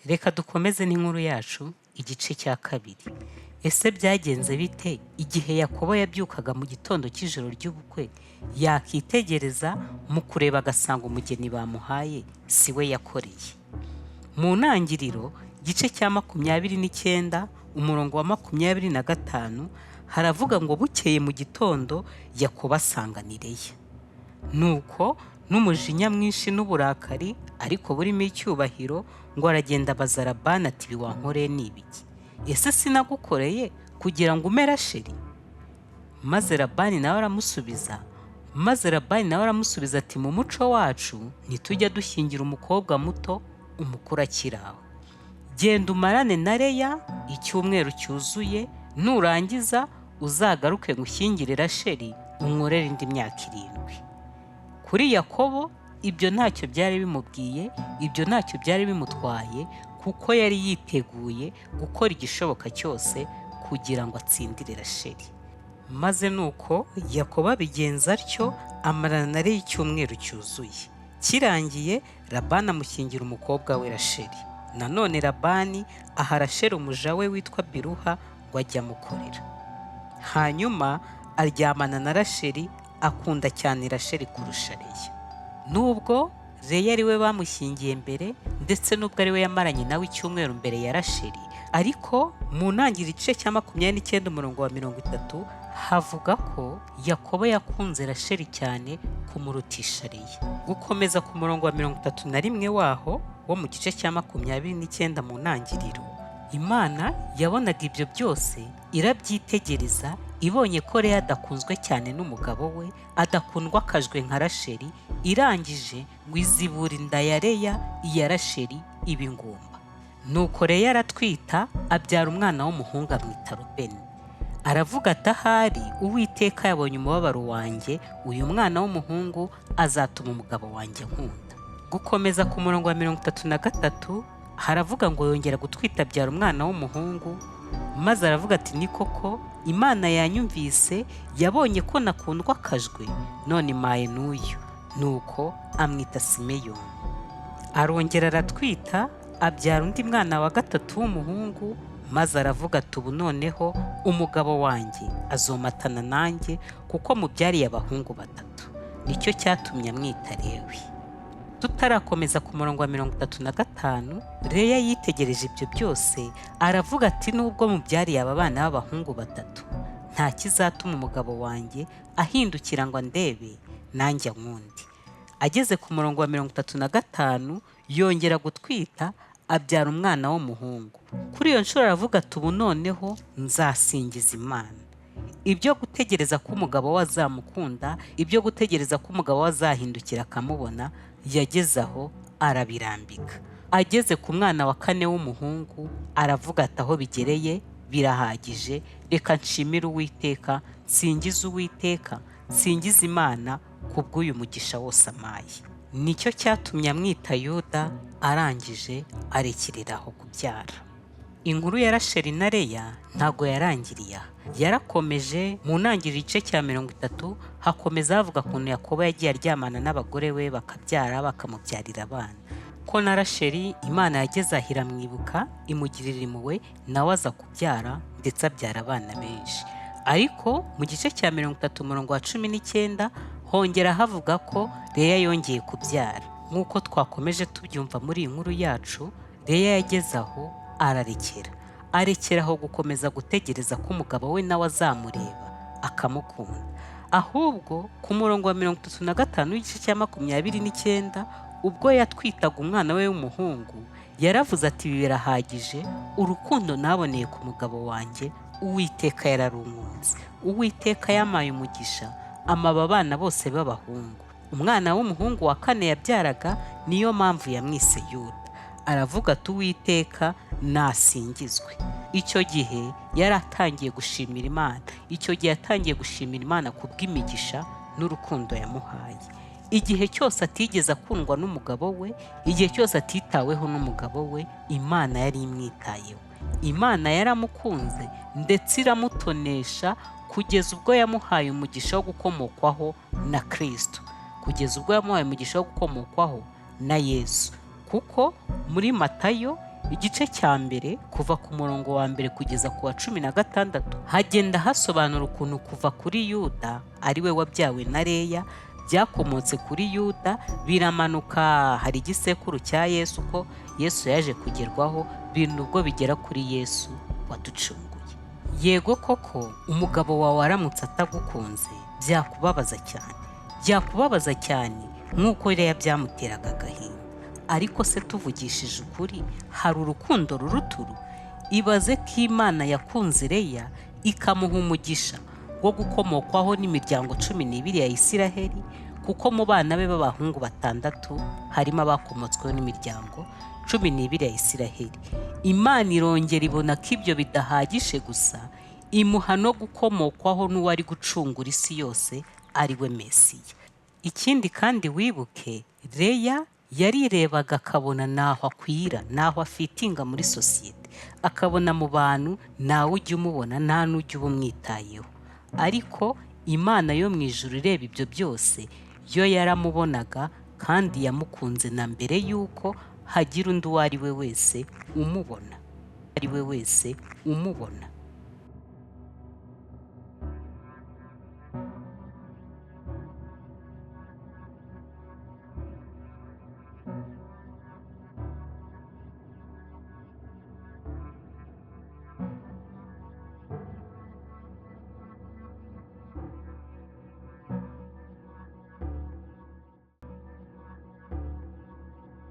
Reka dukomeze n'inkuru yacu igice cya kabiri. Ese byagenze bite igihe Yakobo yabyukaga mu gitondo cy'ijoro ry'ubukwe yakitegereza mu kureba agasanga umugeni bamuhaye si we yakoreye? Mu ntangiriro igice cya 29 umurongo wa 25 haravuga ngo bukeye mu gitondo Yakobo asanga ni Leya. Nuko n'umujinya mwinshi n'uburakari ariko burimo icyubahiro ngo aragenda abaza Labani ati ibi wankoreye ni ibiki? Ese sinagukoreye kugira ngo ume Rasheli? Maze Labani nawe aramusubiza ati mu muco wacu ntitujya dushyingira umukobwa muto umukuru akiri aho. Genda umarane na Leya icyumweru cyuzuye, nurangiza uzagaruke ngushyingire Rasheli unkorere indi myaka 7. Kuri Yakobo ibyo ntacyo byari bimubwiye, ibyo ntacyo byari bimutwaye, kuko yari yiteguye gukora igishoboka cyose kugira ngo atsindire Rasheli. Maze nuko Yakobo abigenza atyo, amarana na Leya icyumweru cyuzuye. Kirangiye Labani amushyingira umukobwa we Rasheli. Nanone Labani aha Rasheli umuja we witwa Biluha ngo ajye amukorera. Hanyuma aryamana na Rasheli, akunda cyane Rasheli kurusha Leya. Nubwo Leya ari we bamushyingiye mbere, ndetse nubwo ari we yamaranye nawe icyumweru mbere ya Rasheli, ariko mu ntangiriro igice cya 29 umurongo wa 30 havuga ko Yakobo yakunze Rasheli cyane kumurutisha Leya. Gukomeza ku murongo wa 31 waho wo mu gice cya 29 mu ntangiriro, Imana yabonaga ibyo byose irabyitegereza, ibonye ko Leya adakunzwe cyane n'umugabo we, adakundwa akajwe nka Rasheli, irangije ngo izibura inda ya Leya iya Rasheli iba ingumba. Nuko Leya aratwita, abyara umwana w'umuhungu amwita Rubeni. Aravuga ati ahari Uwiteka yabonye umubabaro wanjye, uyu mwana w'umuhungu azatuma umugabo wanjye nkunda. Gukomeza ku murongo wa 33 haravuga ngo yongera gutwita, abyara umwana w'umuhungu, maze aravuga ati ni koko Imana yanyumvise, yabonye ko nakundwa akajwe, none impaye n'uyu. Nuko amwita Simeyoni. Arongera aratwita, abyara undi mwana wa 3 w'umuhungu, maze aravuga ati ubu noneho umugabo wanjye azomatana nanjye, kuko mubyariye abahungu 3. Nicyo cyatumye amwita Lewi. Tutarakomeza ku murongo wa 35, Leya yitegereje ibyo byose, aravuga ati nubwo mubyariye aba bana b'abahungu 3, nta kizatuma umugabo wanjye ahindukira ngo andebe nanjye nkundi. Ageze ku murongo wa 35 yongera gutwita, abyara umwana w'umuhungu. Kuri iyo nshuro aravuga ati ubu noneho nzasingiza Imana. Ibyo gutegereza ko umugabo we azamukunda, ibyo gutegereza ko umugabo we azahindukira akamubona, yageze aho arabirambika. Ageze ku mwana wa 4 w'umuhungu, aravuga ati aho bigereye birahagije, reka nshimire Uwiteka, nsingize Uwiteka, nsingize Imana kubw'uyu mugisha wose amaye. Nicyo cyatumye amwita Yuda, arangije arekereraho kubyara. Inkuru ya Rasheli na Leya ntago yarangiriye aha. Yarakomeje mu ntangiriro igice cya 30, hakomeza havuga ukuntu Yakobo yagiye aryamana n'abagore we bakabyara, bakamubyarira abana. Ko na Rasheli Imana yageze aho iramwibuka, imugirira impuhwe, nawe aza kubyara ndetse abyara abana benshi. Ariko mu gice cya 30 umurongo wa 19 hongera havuga ko Leya yongeye kubyara. Nk'uko twakomeje tubyumva muri iyi nkuru yacu, Leya yageze aho arekeraho gukomeza gutegereza ko umugabo we nawe azamureba akamukunda. Ahubwo ku murongo wa 35 w'igice cya 29, ubwo yatwitaga umwana we w'umuhungu, yaravuze ati ibi birahagije, urukundo naboneye ku mugabo wanjye Uwiteka yararunkunze. Uwiteka yamaye umugisha, amaba abana bose b'abahungu. Umwana w'umuhungu wa 4 yabyaraga, niyo mpamvu yamwise Yuda. Aravuga ati Uwiteka nasingizwe. Icyo gihe yaratangiye gushimira Imana. Icyo gihe yatangiye gushimira Imana kubw'imigisha n'urukundo yamuhaye. Igihe cyose atigeze akundwa n'umugabo we, igihe cyose atitaweho n'umugabo we, Imana yari imwitayeho. Imana yaramukunze ndetse iramutonesha, kugeza ubwo yamuhaye umugisha wo gukomokwaho na Kristo, kugeza ubwo yamuhaye umugisha wo gukomokwaho na Yesu. Kuko muri Matayo igice cya mbere kuva ku murongo wa mbere kugeza ku wa 16 hagenda hasobanura ukuntu kuva kuri Yuda ari we wabyawe na Leya byakomotse kuri Yuda biramanuka hari igisekuru cya Yesu ko Yesu yaje kugerwaho bintu ubwo bigera kuri Yesu waducunguye. Yego koko umugabo wawe aramutse atagukunze byakubabaza cyane nk'uko Leya byamuteraga agahinda. Ariko se tuvugishije ukuri hari urukundo ruruturu? Ibaze ko Imana yakunze Leya ikamuha umugisha wo gukomokwaho n'imiryango 12 ya Isiraheli, kuko mu bana be b'abahungu 6 harimo abakomotsweho n'imiryango 12 ya Isiraheli. Imana irongera ibona ko ibyo bidahagije gusa, imuha no gukomokwaho n'uwari gucungura isi yose ari we Mesiya. Ikindi kandi wibuke, Leya yarirebaga akabona naho akwira, naho afitinga muri sosiyete, akabona mu bantu nawe ujya umubona nta n'ujya umwitayeho. Ariko Imana yo mu ijuru ireba ibyo byose, yo yaramubonaga kandi yamukunze na mbere y'uko hagira undi uwo ari we wese umubona.